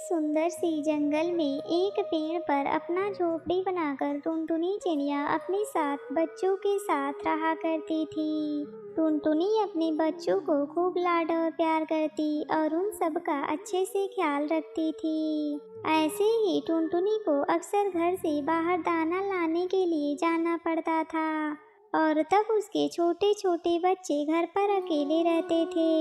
सुंदर सी जंगल में एक पेड़ पर अपना झोपड़ी बनाकर टुनटुनी चिड़िया अपने साथ बच्चों के साथ रहा करती थी। टुनटुनी अपने बच्चों को खूब लाड और प्यार करती और उन सब का अच्छे से ख्याल रखती थी। ऐसे ही टुनटुनी को अक्सर घर से बाहर दाना लाने के लिए जाना पड़ता था और तब उसके छोटे छोटे बच्चे घर पर अकेले रहते थे।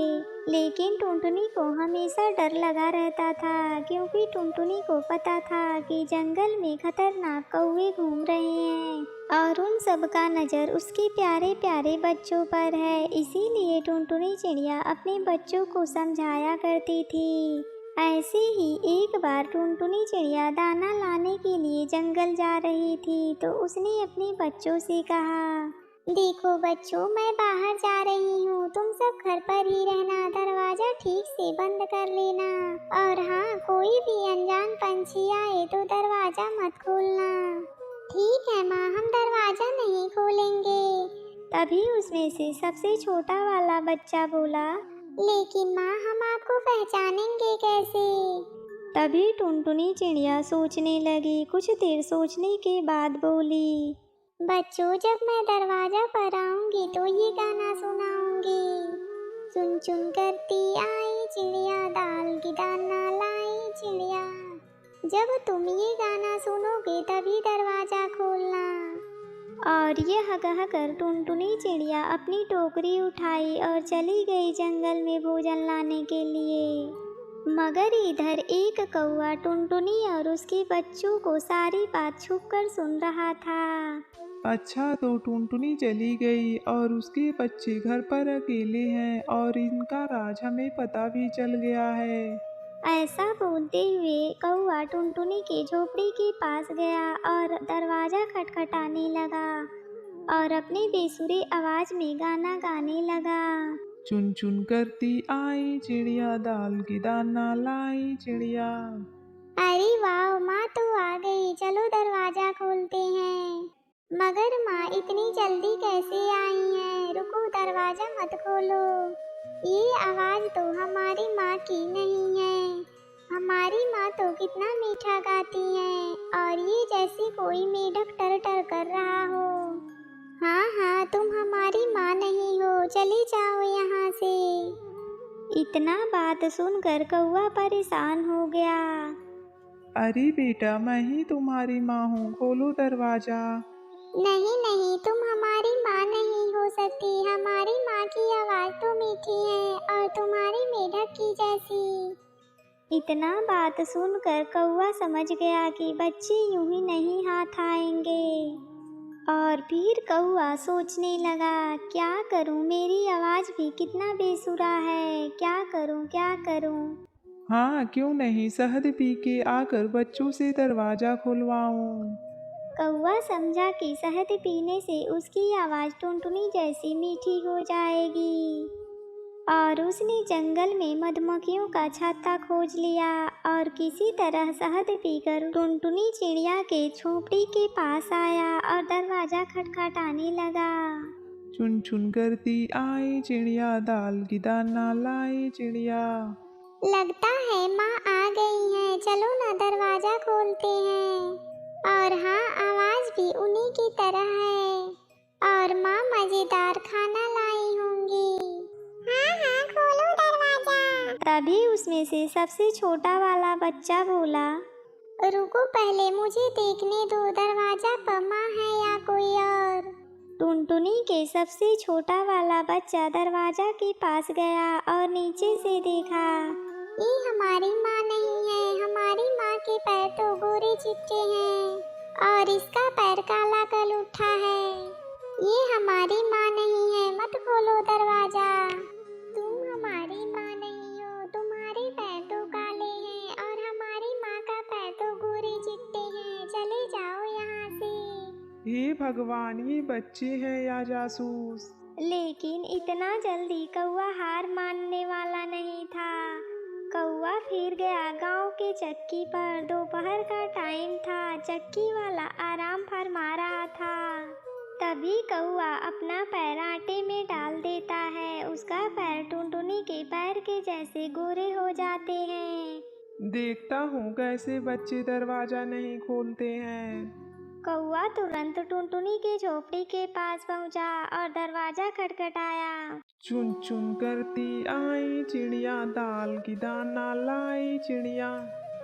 लेकिन टुनटुनी को हमेशा डर लगा रहता था, क्योंकि टुनटुनी को पता था कि जंगल में खतरनाक कौवे घूम रहे हैं और उन सब का नज़र उसके प्यारे प्यारे बच्चों पर है। इसीलिए टुनटुनी चिड़िया अपने बच्चों को समझाया करती थी। ऐसे ही एक बार टुनटुनी चिड़िया दाना लाने के लिए जंगल जा रही थी, तो उसने अपने बच्चों से कहा, देखो बच्चों, मैं बाहर जा रही हूँ, तुम सब घर पर ही रहना, दरवाजा ठीक से बंद कर लेना और हाँ, कोई भी अनजान पंछी आए तो दरवाजा मत खोलना। ठीक है माँ, हम दरवाजा नहीं खोलेंगे। तभी उसमें से सबसे छोटा वाला बच्चा बोला, लेकिन माँ, हम आपको पहचानेंगे कैसे? तभी टुनटुनी चिड़िया सोचने लगी। कुछ देर सोचने के बाद बोली, बच्चों, जब मैं दरवाजा पर आऊंगी तो ये गाना सुनाऊंगी। चुन चुन करती आई चिड़िया, दाल की दाना लाई चिड़िया। जब तुम ये गाना सुनोगे तभी दरवाजा खोलना। और यह कहकर टुनटुनी चिड़िया अपनी टोकरी उठाई और चली गई जंगल में भोजन लाने के लिए। मगर इधर एक कौवा टुनटुनी और उसके बच्चों को सारी बात छुपकर सुन रहा था। अच्छा, तो टुनटुनी चली गई और उसके बच्चे घर पर अकेले हैं और इनका राज हमें पता भी चल गया है। ऐसा बोलते हुए कौवा टुनटुनी की झोपड़ी के पास गया और दरवाजा खटखटाने लगा और अपनी बेसुरी आवाज में गाना गाने लगा। चुन चुन करती आई चिड़िया, दाल की दाना लाई चिड़िया। अरे वाह माँ, तो आ गई, चलो दरवाजा खोलते हैं। मगर माँ, इतनी जल्दी कैसे आई हैं? रुको, दरवाजा मत खोलो। ये आवाज तो हमारी माँ की नहीं है। हमारी माँ तो कितना मीठा गाती है और ये जैसे कोई मेढक टर टर कर रहा हो। हाँ हाँ, तुम हमारी माँ नहीं हो, चले जाओ यहाँ से। इतना बात सुनकर कौवा परेशान हो गया। अरे बेटा, मैं ही तुम्हारी माँ हूँ, खोलो दरवाजा। नहीं नहीं, तुम हमारी माँ नहीं हो सकती। हमारी माँ की आवाज तो मीठी है और तुम्हारी मेढक की जैसी। इतना बात सुनकर कौवा समझ गया कि बच्चे यूं ही नहीं हाथ आएंगे और फिर कौवा सोचने लगा, क्या करूं, मेरी आवाज भी कितना बेसुरा है, क्या करूं क्या करूं। हाँ, क्यों नहीं, शहद पी के आकर बच्चों से दरवाजा खुलवाऊं। कौवा समझा कि शहद पीने से उसकी आवाज टुनटुनी जैसी मीठी हो जाएगी और उसने जंगल में मधुमक्खियों का छत्ता खोज लिया और किसी तरह शहद पीकर टुनटुनी चिड़िया के झोपड़ी के पास आया और दरवाजा खटखटाने लगा। चुन चुन करती आई चिड़िया, दाल की दाना लाई चिड़िया। लगता है माँ आ गई हैं, चलो ना दरवाजा खोलते हैं। और हाँ, आवाज भी उन्हीं की तरह है और माँ मजेदार खाना लाई होंगी। हाँ हाँ, खोलो दरवाजा। तभी उसमें से सबसे छोटा वाला बच्चा बोला, रुको, पहले मुझे देखने दो, दरवाजा पर माँ है या कोई और। टुनटुनी के सबसे छोटा वाला बच्चा दरवाजा के पास गया और नीचे से देखा, ये हमारी माँ नहीं है। हमारी माँ के पैर तो गोरे चिट्टे हैं और इसका पैर काला कल उठा है। ये हमारी माँ नहीं है, मत खोलो दरवाजा। तुम हमारी माँ नहीं हो, तुम्हारे पैर तो काले हैं और हमारी माँ का पैर तो गोरे चिट्टे हैं, चले जाओ यहाँ से। हे भगवान, ये बच्चे हैं या जासूस? लेकिन इतना जल्दी कौवा हार मानने वाला नहीं था। कौवा फिर गया गांव के चक्की पर। दोपहर का टाइम था, चक्की वाला आराम फरमा रहा था। तभी कौवा अपना पैर आटे में डाल देता है। उसका पैर टुनटुनी के पैर के जैसे गोरे हो जाते हैं। देखता हूँ कैसे बच्चे दरवाजा नहीं खोलते हैं। कौवा तुरंत टुनटुनी के झोपड़ी के पास पहुंचा और दरवाजा खटखटाया। चुन चुन करती आई चिड़िया, दाल की दाना लाई चिड़िया।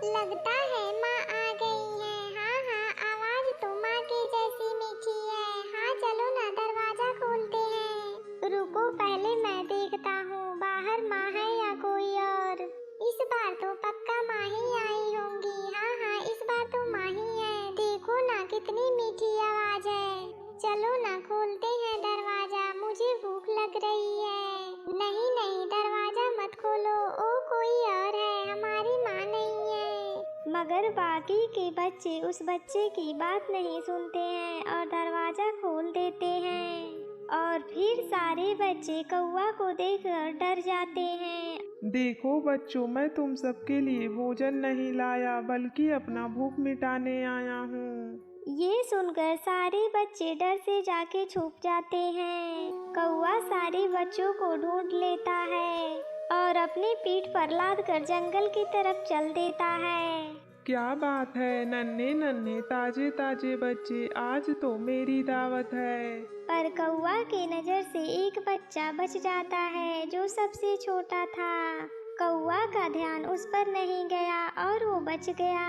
लगता है माँ आ गई है। हाँ हाँ, आवाज तो माँ की जैसी मीठी है। हाँ चलो ना, दरवाजा खोलते हैं। रुको, पहले मैं देखता हूँ बाहर माँ है या कोई और। इस बार तो पक्का माँ ही आई होंगी। हाँ हाँ, इस बार तो माँ ही है। देखो ना कितनी मीठी आवाज है। चलो ना, खोलते हैं दरवाजा, मुझे भूख लग रही है। नहीं नहीं, दरवाजा मत खोलो, ओ कोई और है, हमारी माँ नहीं है। मगर बाकी के बच्चे उस बच्चे की बात नहीं सुनते हैं और दरवाजा खोल देते हैं। और फिर सारे बच्चे कौवा को देखकर डर जाते हैं। देखो बच्चों, मैं तुम सबके लिए भोजन नहीं लाया, बल्कि अपना भूख मिटाने आया हूँ। ये सुनकर सारे बच्चे डर से जाके छुप जाते हैं। कौवा सारे बच्चों को ढूंढ लेता है और अपनी पीठ पर लाद कर जंगल की तरफ चल देता है। क्या बात है, नन्हे नन्हे ताजे ताजे बच्चे, आज तो मेरी दावत है। पर कौवा की नजर से एक बच्चा बच जाता है जो सबसे छोटा था। कौवा का ध्यान उस पर नहीं गया और वो बच गया।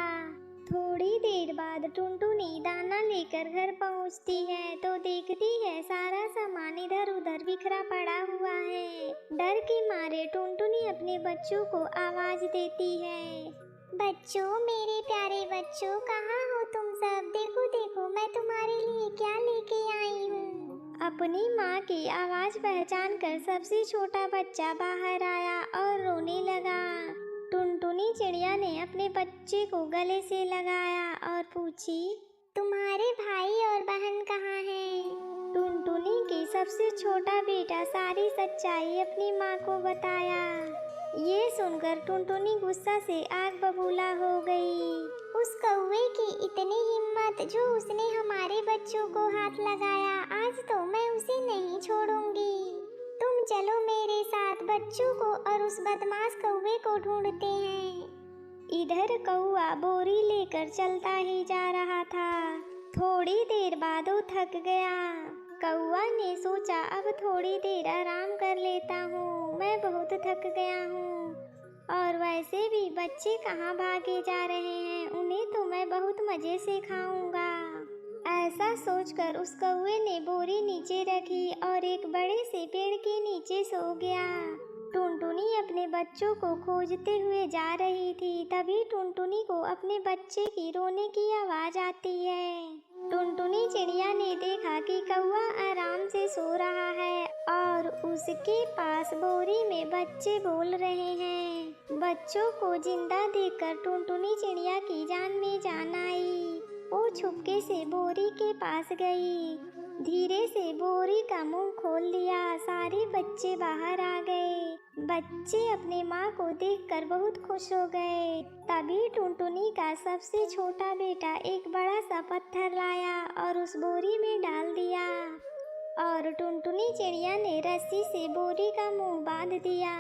थोड़ी देर बाद टुनटुनी दाना लेकर घर पहुंचती है तो देखती है सारा सामान इधर उधर बिखरा पड़ा हुआ है। डर के मारे टुनटुनी अपने बच्चों को आवाज देती है। बच्चों, मेरे प्यारे बच्चों, कहाँ हो तुम सब? देखो देखो, मैं तुम्हारे लिए क्या लेके आई हूँ। अपनी माँ की आवाज पहचान कर सबसे छोटा बच्चा बाहर आया और रोने लगा। टुनटुनी चिड़िया ने अपने बच्चे को गले से लगाया और पूछी, तुम्हारे भाई और बहन कहाँ हैं? टुनटुनी की सबसे छोटा बेटा सारी सच्चाई अपनी माँ को बताया। ये सुनकर टुनटुनी गुस्सा से आग बबूला हो गई। उस कौवे की इतनी हिम्मत जो उसने हमारे बच्चों को हाथ लगाया, आज तो मैं उसे नहीं छोड़ूंगी। तुम चलो मेरे साथ, बच्चों को और उस बदमाश कौवे को ढूंढते हैं। इधर कौवा बोरी लेकर चलता ही जा रहा था। थोड़ी देर बाद वो थक गया। कौवा ने सोचा, अब थोड़ी देर आराम कर लेता हूँ, मैं बहुत थक गया हूँ। और वैसे भी बच्चे कहाँ भागे जा रहे हैं, उन्हें तो मैं बहुत मजे से खाऊंगा। ऐसा सोचकर उस कौवे ने बोरी नीचे रखी और एक बड़े से पेड़ के नीचे सो गया। टुनटुनी अपने बच्चों को खोजते हुए जा रही थी, तभी टुनटुनी को अपने बच्चे की रोने की आवाज आती है। टुनटुनी चिड़िया ने देखा कि कौवा आराम से सो रहा है और उसके पास बोरी में बच्चे बोल रहे हैं। बच्चों को जिंदा देखकर टुनटुनी चिड़िया की जान में जान आई। वो छुपके से बोरी के पास गई, धीरे से बोरी का मुंह खोल दिया। सारे बच्चे बाहर आ गए। बच्चे अपने माँ को देखकर बहुत खुश हो गए। तभी टुनटुनी का सबसे छोटा बेटा एक बड़ा सा पत्थर लाया और उस बोरी में डाल दिया और टुनटुनी चिड़िया ने रस्सी से बोरी का मुंह बांध दिया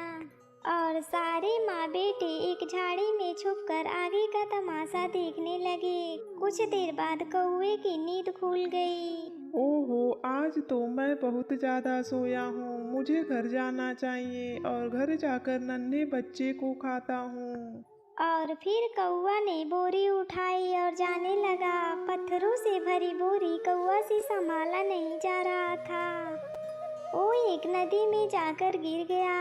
और सारे माँ बेटे एक झाड़ी में छुपकर आगे का तमाशा देखने लगे। कुछ देर बाद कौवे की नींद खुल गई। ओहो, आज तो मैं बहुत ज़्यादा सोया हूँ, मुझे घर जाना चाहिए और घर जाकर नन्हे बच्चे को खाता हूँ। और फिर कौवा ने बोरी उठाई और जाने लगा। पत्थरों से भरी बोरी कौवा से संभाला नहीं जा रहा था। वो एक नदी में जाकर गिर गया।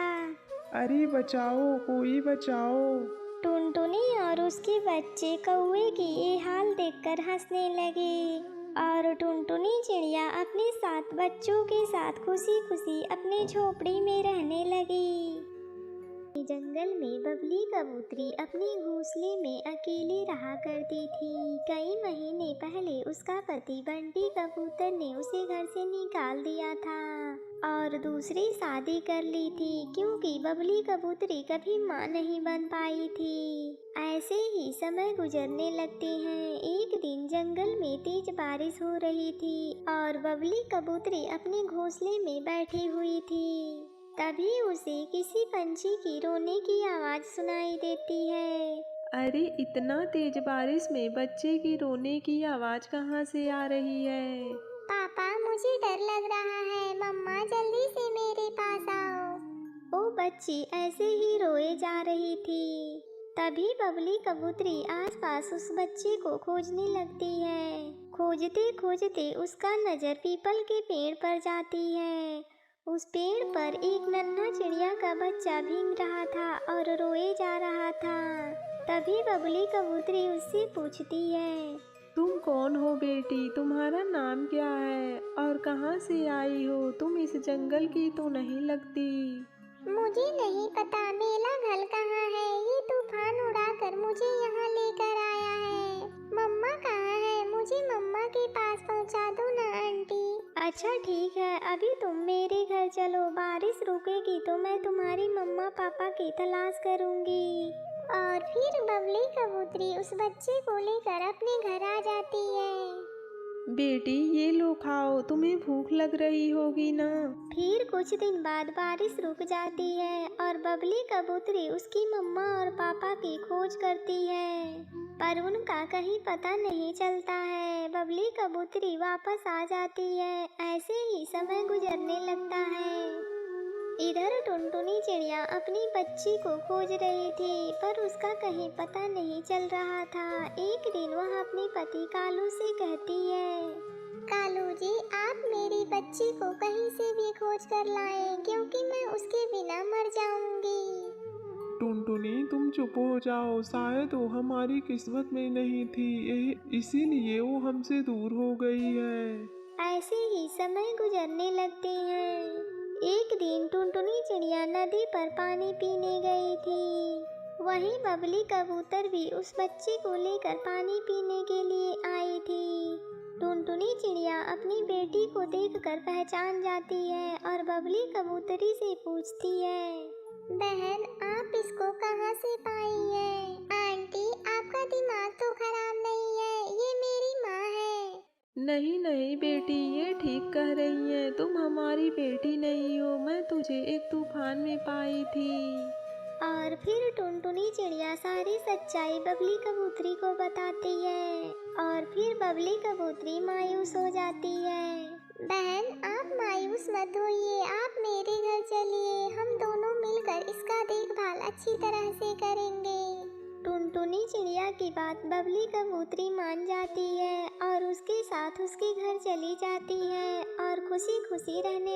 अरे बचाओ, कोई बचाओ। टुनटुनी और उसके बच्चे कौवे की ये हाल देखकर हंसने लगे और टुनटुनी चिड़िया अपने 7 बच्चों के साथ खुशी खुशी अपनी झोपड़ी में रहने लगी। जंगल में बबली कबूतरी अपने घोंसले में अकेली रहा करती थी। कई महीने पहले उसका पति बंटी कबूतर ने उसे घर से निकाल दिया था और दूसरी शादी कर ली थी, क्योंकि बबली कबूतरी कभी माँ नहीं बन पाई थी। ऐसे ही समय गुजरने लगते हैं। एक दिन जंगल में तेज बारिश हो रही थी और बबली कबूतरी अपने घोंसले में बैठी हुई थी। तभी उसे किसी पंछी की रोने की आवाज सुनाई देती है अरे इतना तेज बारिश में बच्चे की रोने की आवाज कहाँ से आ रही है? पापा मुझे डर लग रहा है, मम्मा जल्दी से मेरे पास आओ। वो बच्ची ऐसे ही रोए जा रही थी। तभी बबली कबूतरी आसपास उस बच्चे को खोजने लगती है। खोजते खोजते उसका नजर पीपल के पेड़ पर जाती है। उस पेड़ पर एक नन्हा चिड़िया का बच्चा भीग रहा था और रोए जा रहा था। तभी बबली कबूतरी उससे पूछती है, तुम कौन हो बेटी? तुम्हारा नाम क्या है और कहाँ से आई हो? तुम इस जंगल की तो नहीं लगती। मुझे नहीं पता मेरा घर कहाँ है। ये तूफान उड़ाकर मुझे यहाँ लेकर आया है। मम्मा कहाँ है? मुझे मम्मा के पास पहुँचा दो ना आंटी। अच्छा ठीक है, अभी तुम मेरे घर चलो। बारिश रुकेगी तो मैं तुम्हारी मम्मा पापा की तलाश करूँगी। और फिर बबली कबूतरी उस बच्चे को लेकर अपने घर आ जाती है। बेटी ये लो खाओ, तुम्हें भूख लग रही होगी ना। फिर कुछ दिन बाद बारिश रुक जाती है और बबली कबूतरी उसकी मम्मा और पापा की खोज करती है, पर उनका कहीं पता नहीं चलता है। बबली कबूतरी वापस आ जाती है। ऐसे ही समय गुजरने लगता है। इधर टुनटुनी चिड़िया अपनी बच्ची को खोज रही थी, पर उसका कहीं पता नहीं चल रहा था। एक दिन वह अपने पति कालू से कहती है, कालू जी आप मेरी बच्ची को कहीं से भी खोज कर लाएं, क्योंकि मैं उसके बिना मर जाऊंगी। टुनटुनी तुम चुप हो जाओ, शायद वो हमारी किस्मत में नहीं थी, इसीलिए वो हमसे दूर हो गई है। ऐसे ही समय गुजरने लगते हैं। एक दिन टुनटुनी चिड़िया नदी पर पानी पीने गई थी। वहीं बबली कबूतर भी उस बच्चे को लेकर पानी पीने के लिए आई थी। टुनटुनी चिड़िया अपनी बेटी को देखकर पहचान जाती है और बबली कबूतरी से पूछती है, बहन आप इसको कहाँ से पाई है? आंटी आपका दिमाग तो खराब नहीं है, ये मेरी माँ है। नहीं नहीं बेटी, ये ठीक कह रही हैं, तुम हमारी बेटी नहीं हो। मैं तुझे एक तूफान में पाई थी। और फिर टुनटुनी चिड़िया सारी सच्चाई बबली कबूतरी को बताती है और फिर बबली कबूतरी मायूस हो जाती है। बहन आप मायूस मत होइए, आप मेरे घर चलिए, हम दोनों मिलकर इसका देखभाल अच्छी तरह से करेंगे। टुनटुनी चिड़िया की बात बबली कबूतरी मान जाती है और उसके साथ उसके घर चली जाती है और खुशी खुशी रहने